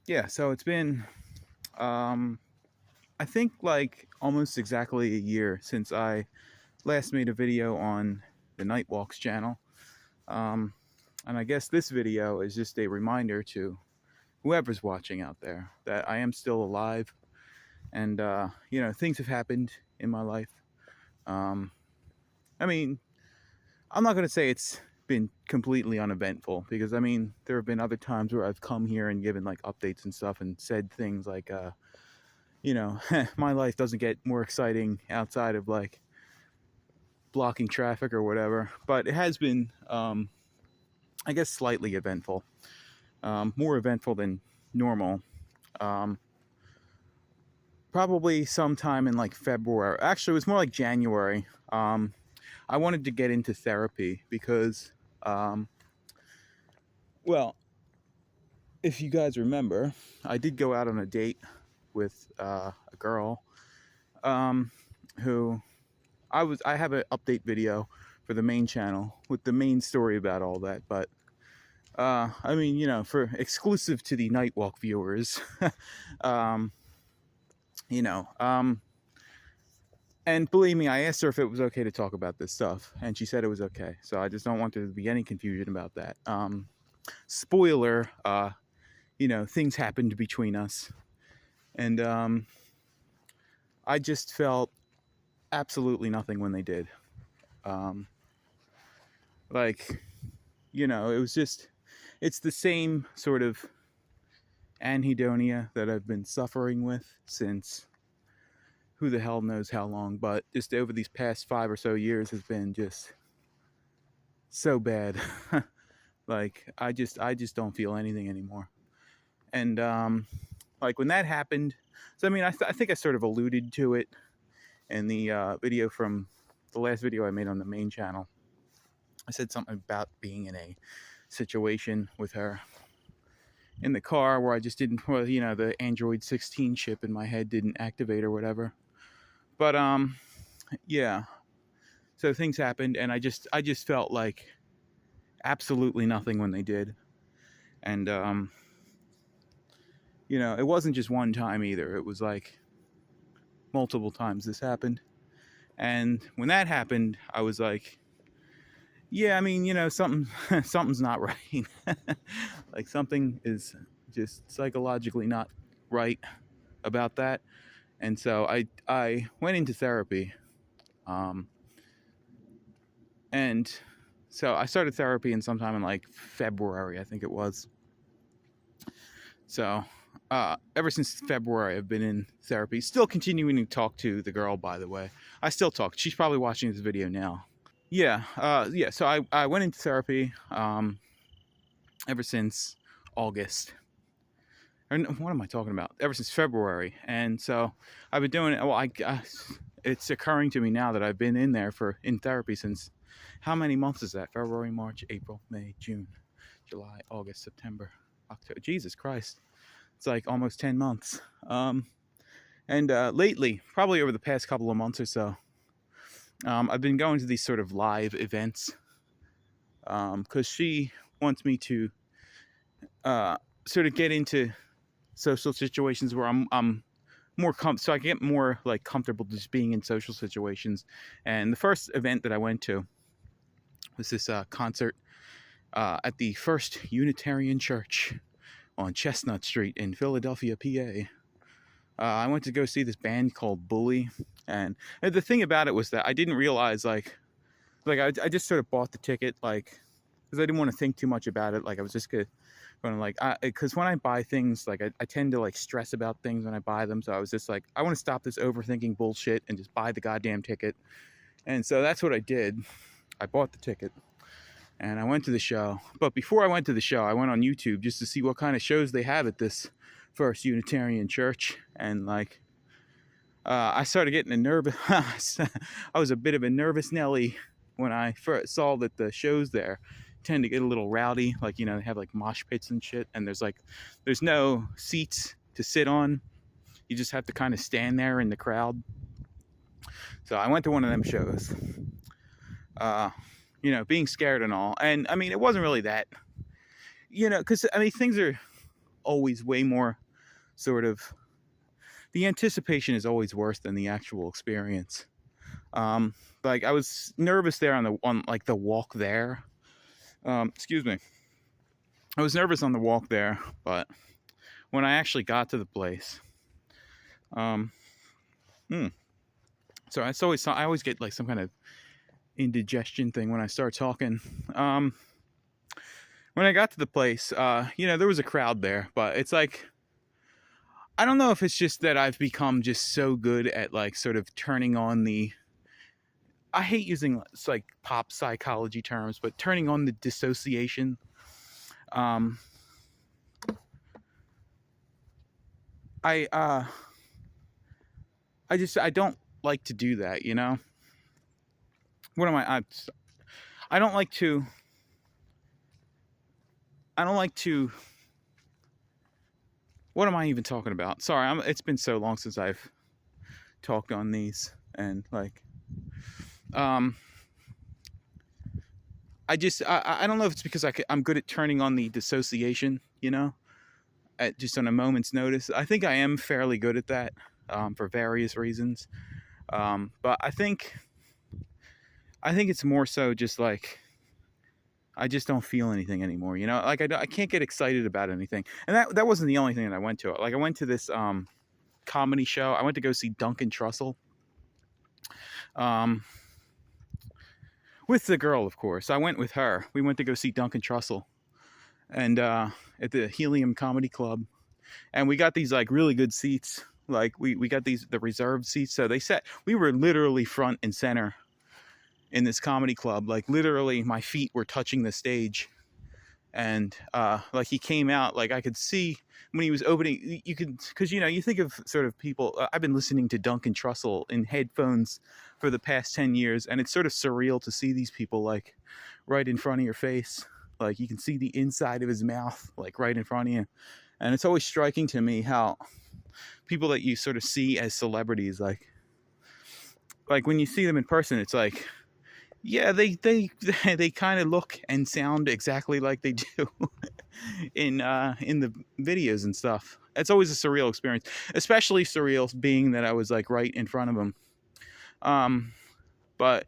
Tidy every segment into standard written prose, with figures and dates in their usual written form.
Yeah, so it's been, um, I think, like almost exactly a year since I last made a video on the Nightwalks channel. Um, and I guess this video is just a reminder to whoever's watching out there that I am still alive, and things have happened in my life. Um, I mean, I'm not going to say it's been completely uneventful, because I mean there have been other times where I've come here and given like updates and stuff and said things like my life doesn't get more exciting outside of like blocking traffic or whatever. But it has been, I guess, slightly eventful, more eventful than normal. Um, Probably sometime in like February. Actually, it was more like January. I wanted to get into therapy because, um, well, if you guys remember, I did go out on a date with a girl um, who I have an update video for the main channel with the main story about all that. But I mean, for exclusive to the Nightwalk viewers, um, you know, um, and believe me, I asked her if it was okay to talk about this stuff, and she said it was okay. So I just don't want there to be any confusion about that. Spoiler, things happened between us, and I just felt absolutely nothing when they did. Um, like, it was just, it's the same sort of anhedonia that I've been suffering with since who the hell knows how long, but just over these past 5 or so years has been just so bad. Like I just don't feel anything anymore. And like when that happened, so I mean I think I sort of alluded to it in the video from the last video I made on the main channel. I said something about being in a situation with her in the car where I just didn't, well, the Android 16 chip in my head didn't activate or whatever. But yeah. So things happened, and I just felt like absolutely nothing when they did. And it wasn't just one time either. It was like multiple times this happened. And when that happened, I was like, yeah, I mean, something something's not right. Like something is just psychologically not right about that. And so I went into therapy. Um, and so I started therapy in sometime in like February, I think it was. So ever since February, I've been in therapy. Still continuing to talk to the girl, by the way. I still talk. She's probably watching this video now. Yeah. So I went into therapy ever since August. Or what am I talking about? Ever since February. And so I've been doing it. Well, it's occurring to me now that I've been in therapy since, how many months is that? February, March, April, May, June, July, August, September, October. Jesus Christ. It's like almost 10 months. And lately, probably over the past couple of months or so, I've been going to these sort of live events because she wants me to sort of get into social situations where I'm more so I can get more like comfortable just being in social situations. And the first event that I went to was this concert at the First Unitarian Church on Chestnut Street in Philadelphia, PA. I went to go see this band called Bully, and the thing about it was that I didn't realize like I just sort of bought the ticket like because I didn't want to think too much about it. Like I was just going like because when I buy things, like I tend to like stress about things when I buy them. So I was just like, I want to stop this overthinking bullshit and just buy the goddamn ticket. And so that's what I did. I bought the ticket and I went to the show. But before I went to the show, I went on YouTube just to see what kind of shows they have at this First Unitarian Church. And like, I started getting a nervous. I was a bit of a nervous Nelly when I first saw that the shows there tend to get a little rowdy. Like, they have like mosh pits and shit. And there's no seats to sit on. You just have to kind of stand there in the crowd. So I went to one of them shows. Being scared and all. And I mean, it wasn't really that, because I mean, things are always way more sort of, the anticipation is always worse than the actual experience. Like I was nervous there on like the walk there. Excuse me. I was nervous on the walk there, but when I actually got to the place, um, so I always get like some kind of indigestion thing when I start talking. When I got to the place, there was a crowd there, but it's like, I don't know if it's just that I've become just so good at like sort of turning on the, I hate using like pop psychology terms, but turning on the dissociation. I don't like to do that, you know? What am I don't like to, what am I even talking about? Sorry, it's been so long since I've talked on these, and like, I don't know if it's because I'm good at turning on the dissociation, you know, just on a moment's notice. I think I am fairly good at that, for various reasons. But I think it's more so just like, I just don't feel anything anymore, you know? Like I can't get excited about anything. And that wasn't the only thing that I went to. Like I went to this comedy show. I went to go see Duncan Trussell. With the girl, of course. I went with her. We went to go see Duncan Trussell, and at the Helium Comedy Club. And we got these like really good seats. Like we got the reserved seats. So we were literally front and center in this comedy club. Like literally my feet were touching the stage. And like he came out, like I could see when he was opening, because you think of sort of people, I've been listening to Duncan Trussell in headphones for the past 10 years, and it's sort of surreal to see these people like right in front of your face. Like you can see the inside of his mouth, like right in front of you. And it's always striking to me how people that you sort of see as celebrities, like when you see them in person, it's like, yeah, they kind of look and sound exactly like they do in the videos and stuff. It's always a surreal experience, especially surreal being that I was like right in front of them. But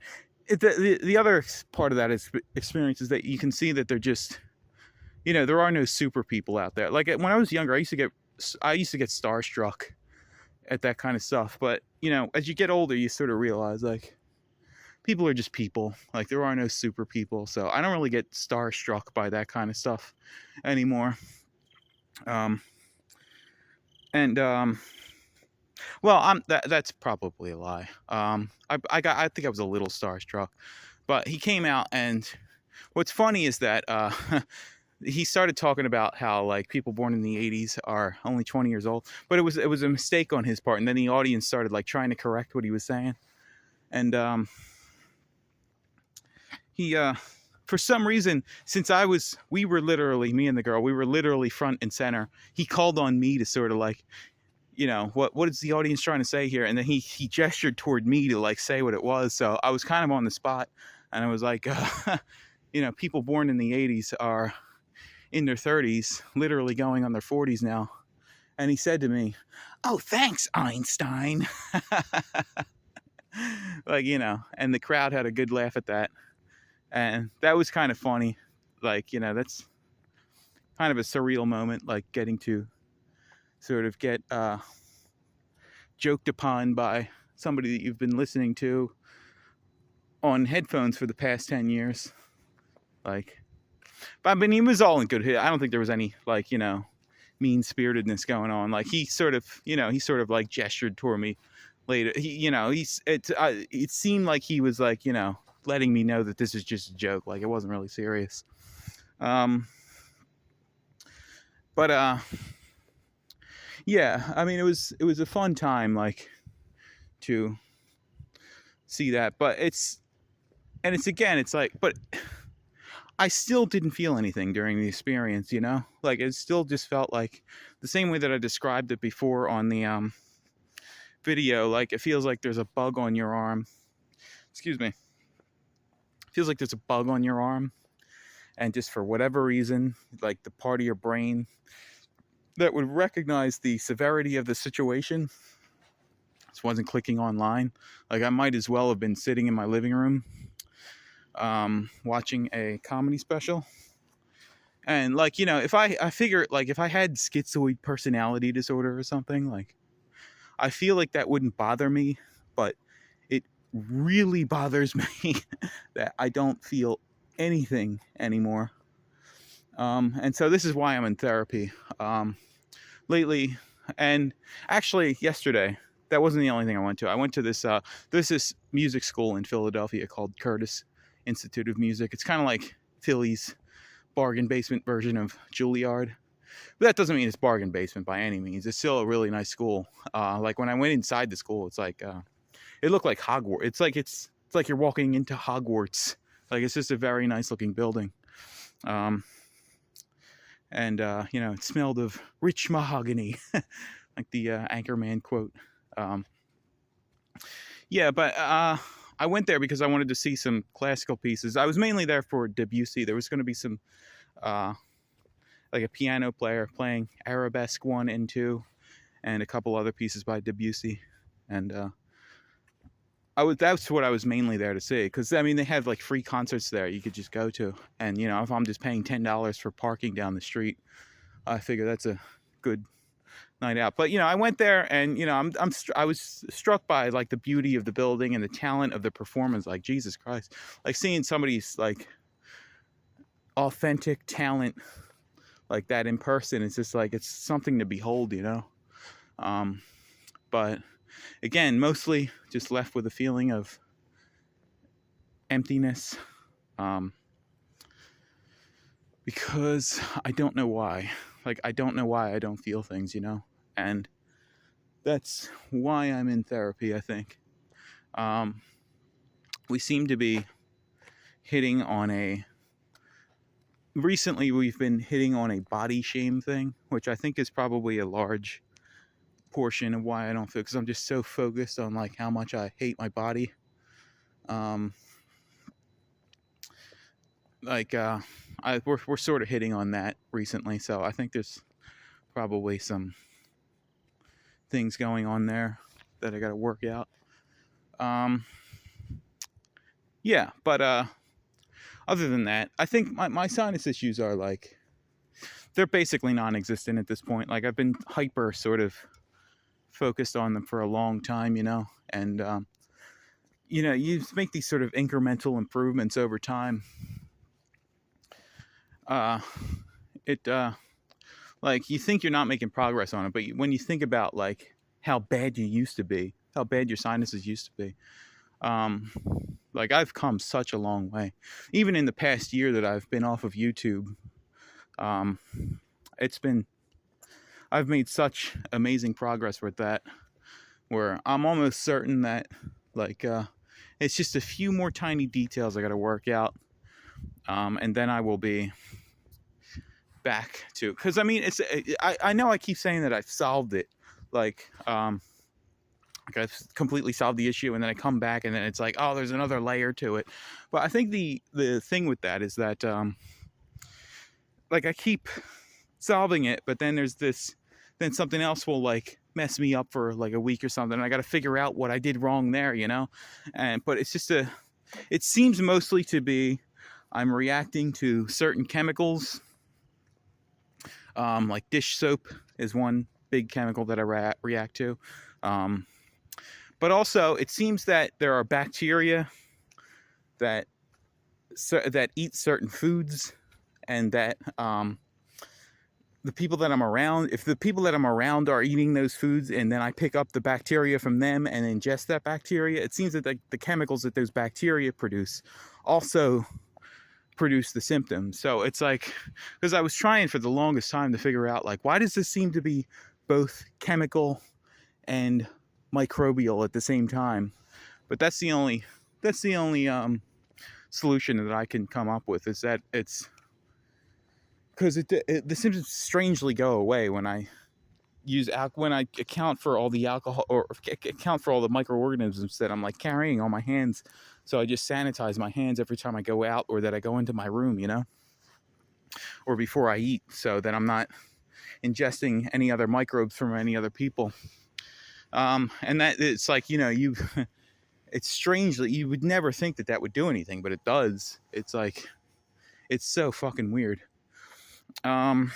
the other part of that experience is that you can see that they're just, there are no super people out there. Like when I was younger, I used to get starstruck at that kind of stuff. But as you get older, you sort of realize like, people are just people. Like there are no super people, so I don't really get starstruck by that kind of stuff anymore. Well, that's probably a lie. I think I was a little starstruck, but he came out, and what's funny is that he started talking about how like people born in the 80s are only 20 years old, but it was a mistake on his part, and then the audience started like trying to correct what he was saying, and he for some reason, since we were literally, me and the girl, we were literally front and center, he called on me to sort of like, what is the audience trying to say here? And then he gestured toward me to like say what it was. So I was kind of on the spot, and I was like, people born in the 80s are in their 30s, literally going on their 40s now. And he said to me, "Oh, thanks, Einstein." Like, and the crowd had a good laugh at that. And that was kind of funny. Like, that's kind of a surreal moment, like getting to sort of get joked upon by somebody that you've been listening to on headphones for the past 10 years. Like, but I mean, he was all in good. I don't think there was any like, mean-spiritedness going on. Like he sort of like gestured toward me later. It seemed like he was like, letting me know that this is just a joke. Like it wasn't really serious. Yeah, I mean, it was a fun time, like, to see that. But it's like, but I still didn't feel anything during the experience, like it still just felt like the same way that I described it before on the video. Like it feels like there's a bug on your arm. Excuse me. Feels like there's a bug on your arm, and just for whatever reason, like the part of your brain that would recognize the severity of the situation. Just wasn't clicking online. Like, I might as well have been sitting in my living room watching a comedy special. And like, if I figure, like, if I had schizoid personality disorder or something, like, I feel like that wouldn't bother me, but it really bothers me that I don't feel anything anymore. And so this is why I'm in therapy lately. And actually, yesterday, that wasn't the only thing I went to. I went to this music school in Philadelphia called Curtis Institute of Music. It's kind of like Philly's bargain basement version of Juilliard. But that doesn't mean it's bargain basement by any means. It's still a really nice school. Like when I went inside the school, it's like it looked like Hogwarts. It's like you're walking into Hogwarts. Like, it's just a very nice looking building. And it smelled of rich mahogany, like the Anchorman quote. Yeah, but I went there because I wanted to see some classical pieces. I was mainly there for Debussy. There was going to be some like a piano player playing Arabesque 1 and 2, and a couple other pieces by Debussy. And that's what I was mainly there to see, because I mean, they have like free concerts there you could just go to. And if I'm just paying $10 for parking down the street, I figure that's a good night out. But I went there, and I was struck by like the beauty of the building and the talent of the performance. Like, Jesus Christ, like seeing somebody's like authentic talent like that in person, it's just like, it's something to behold. But again, mostly just left with a feeling of emptiness, because I don't know why. Like, I don't know why I don't feel things, and that's why I'm in therapy, I think. We seem to be recently we've been hitting on a body shame thing, which I think is probably a large portion of why I don't feel, because I'm just so focused on like how much I hate my body. We're sort of hitting on that recently, so I think there's probably some things going on there that I got to work out. Yeah, but other than that, I think my sinus issues are like, they're basically non-existent at this point. Like, I've been hyper sort of focused on them for a long time, and you make these sort of incremental improvements over time. Like, you think you're not making progress on it, but when you think about like how bad you used to be, how bad your sinuses used to be, like, I've come such a long way. Even in the past year that I've been off of YouTube, I've made such amazing progress with that, where I'm almost certain that like it's just a few more tiny details I got to work out, and then I will be back to, because I mean, I know I keep saying that I've solved it, like I've completely solved the issue, and then I come back and then it's like, oh, there's another layer to it. But I think the thing with that is that like, I keep solving it, but then then something else will like mess me up for like a week or something, and I got to figure out what I did wrong there, but it's just it seems mostly to be, I'm reacting to certain chemicals. Like dish soap is one big chemical that I react to. But also, it seems that there are bacteria that eat certain foods, and that the people that I'm around, if the people that I'm around are eating those foods, and then I pick up the bacteria from them and ingest that bacteria, it seems that the chemicals that those bacteria produce also produce the symptoms. So it's like, because I was trying for the longest time to figure out, like, why does this seem to be both chemical and microbial at the same time? But that's the only solution that I can come up with, is that it's because the symptoms strangely go away when I account for all the alcohol, or account for all the microorganisms that I'm like carrying on my hands. So I just sanitize my hands every time I go out, or that I go into my room, or before I eat, so that I'm not ingesting any other microbes from any other people. And that it's like, it's strange that you would never think that that would do anything, but it does. It's like, it's so fucking weird. But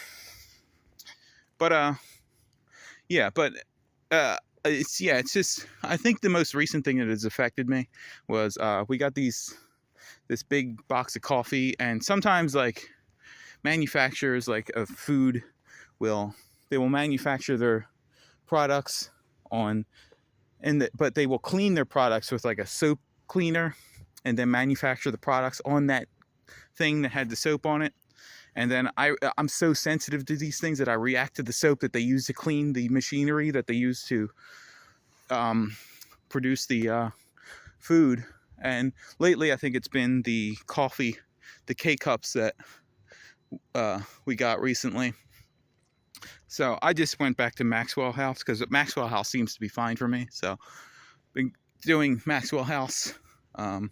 it's just, I think the most recent thing that has affected me was we got this big box of coffee, and sometimes like manufacturers like of food will manufacture their products but they will clean their products with like a soap cleaner, and then manufacture the products on that thing that had the soap on it. And then I'm so sensitive to these things that I react to the soap that they use to clean the machinery that they use to produce the food. And lately, I think it's been the coffee, the K-cups that we got recently. So I just went back to Maxwell House because Maxwell House seems to be fine for me. So been doing Maxwell House, and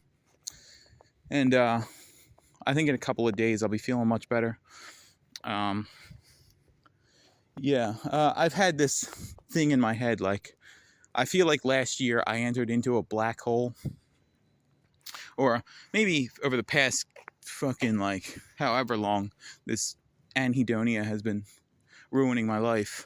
I think in a couple of days I'll be feeling much better. I've had this thing in my head, like I feel like last year I entered into a black hole, or maybe over the past fucking like however long this anhedonia has been ruining my life.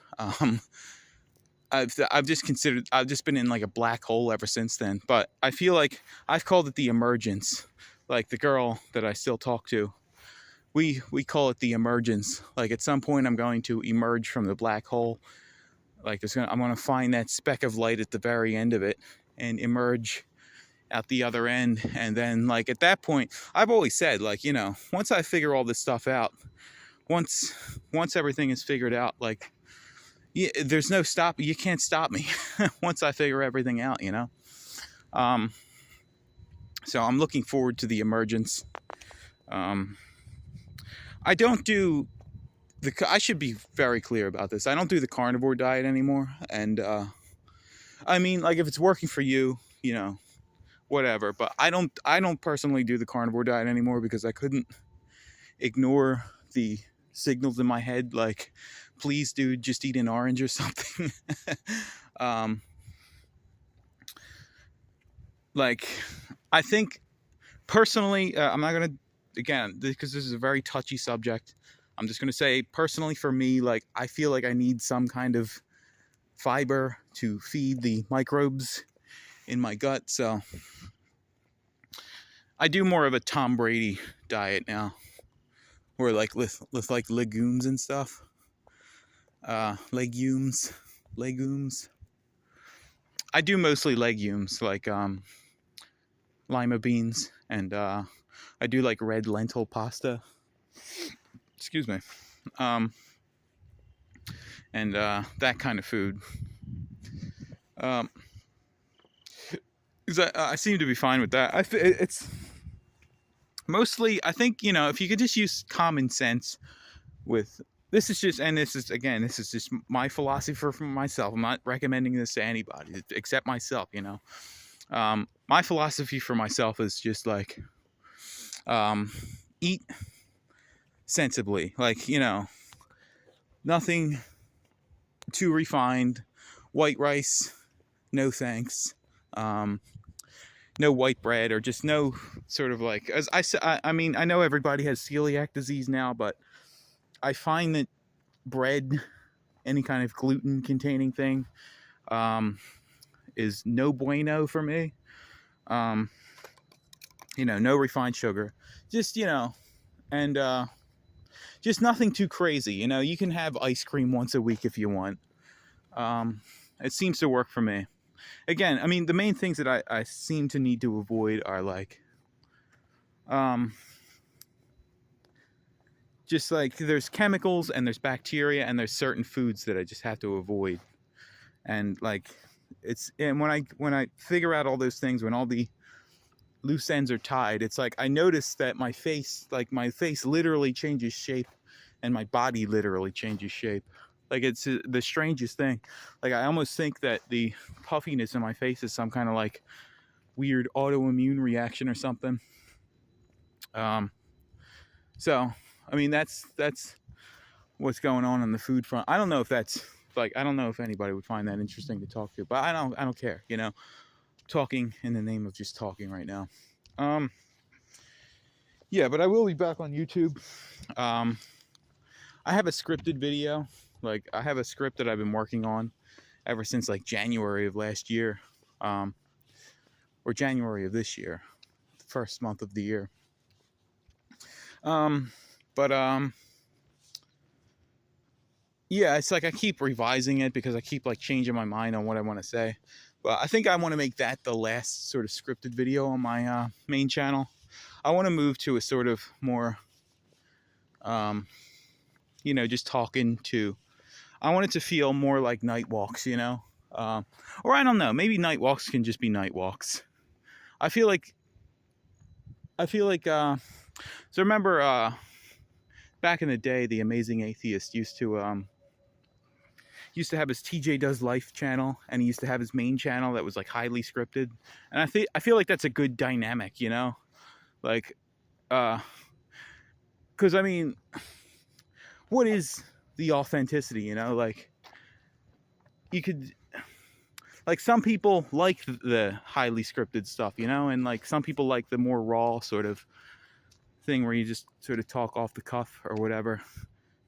I've just been in like a black hole ever since then. But I feel like I've called it the Emergence. Like the girl that I still talk to, we call it the Emergence. Like at some point I'm going to emerge from the black hole. Like I'm going to find that speck of light at the very end of it and emerge at the other end. And then like at that point, I've always said, like, once I figure all this stuff out, once everything is figured out, like, there's no stop. You can't stop me once I figure everything out, So I'm looking forward to the Emergence. I don't do I should be very clear about this. I don't do the carnivore diet anymore. And I mean, like, if it's working for you, whatever. But I don't personally do the carnivore diet anymore because I couldn't ignore the signals in my head, like, please, dude, just eat an orange or something. Like, I think personally, I'm not gonna, again, because this is a very touchy subject, I'm just gonna say, personally, for me, like, I feel like I need some kind of fiber to feed the microbes in my gut. So I do more of a Tom Brady diet now, or like with like legumes and stuff. Legumes. I do mostly legumes, like lima beans, and I do like red lentil pasta. Excuse me. And that kind of food. I seem to be fine with that. It's mostly, I think, if you could just use common sense with, this is just my philosophy for myself. I'm not recommending this to anybody except myself, my philosophy for myself is just like, eat sensibly, like, nothing too refined. White rice, no thanks. No white bread, or just no sort of like, as I mean, I know everybody has celiac disease now, but I find that bread, any kind of gluten containing thing, is no bueno for me. No refined sugar, just, and just nothing too crazy. You can have ice cream once a week if you want. It seems to work for me. Again, I mean, the main things that I seem to need to avoid are like, just like, there's chemicals and there's bacteria and there's certain foods that I just have to avoid. And like, and when I figure out all those things, when all the loose ends are tied, it's like, I notice that my face literally changes shape, and my body literally changes shape. Like, it's the strangest thing. Like, I almost think that the puffiness in my face is some kind of like weird autoimmune reaction or something. So, I mean, that's what's going on the food front. I don't know if that's like, I don't know if anybody would find that interesting to talk to, but I don't care, you know, talking in the name of just talking right now. Yeah, but I will be back on YouTube. I have a scripted video, like I have a script that I've been working on ever since like January of last year, or January of this year, the first month of the year. Yeah, it's like I keep revising it because I keep like changing my mind on what I want to say. But I think I want to make that the last sort of scripted video on my main channel. I want to move to a sort of more, you know, just talking to. I want it to feel more like night walks, you know, or I don't know. Maybe night walks can just be night walks. I feel like. So remember, back in the day, the Amazing Atheist used to have his TJ Does Life channel, and he used to have his main channel that was like highly scripted. And I feel like that's a good dynamic, you know, like, because I mean, what is the authenticity, you know? Like, you could, like, some people like the highly scripted stuff, you know, and like some people like the more raw sort of thing where you just sort of talk off the cuff or whatever.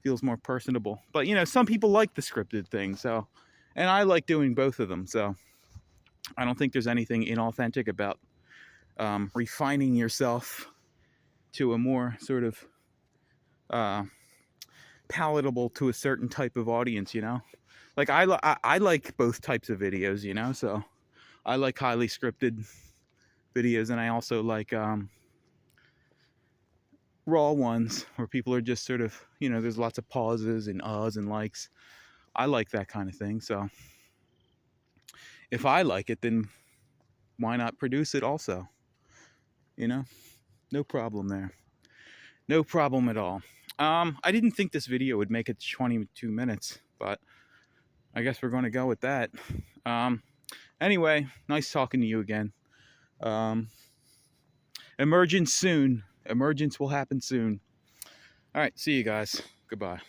Feels more personable. But you know, some people like the scripted thing, so, and I like doing both of them, so I don't think there's anything inauthentic about refining yourself to a more sort of palatable to a certain type of audience, you know. Like I like both types of videos, you know, so I like highly scripted videos, and I also like raw ones where people are just sort of, you know, there's lots of pauses and uhs and likes. I like that kind of thing. So if I like it, then why not produce it also? You know, no problem there. No problem at all. I didn't think this video would make it 22 minutes, but I guess we're going to go with that. Anyway, nice talking to you again. Emergence soon. Emergence will happen soon. All right, see you guys. Goodbye.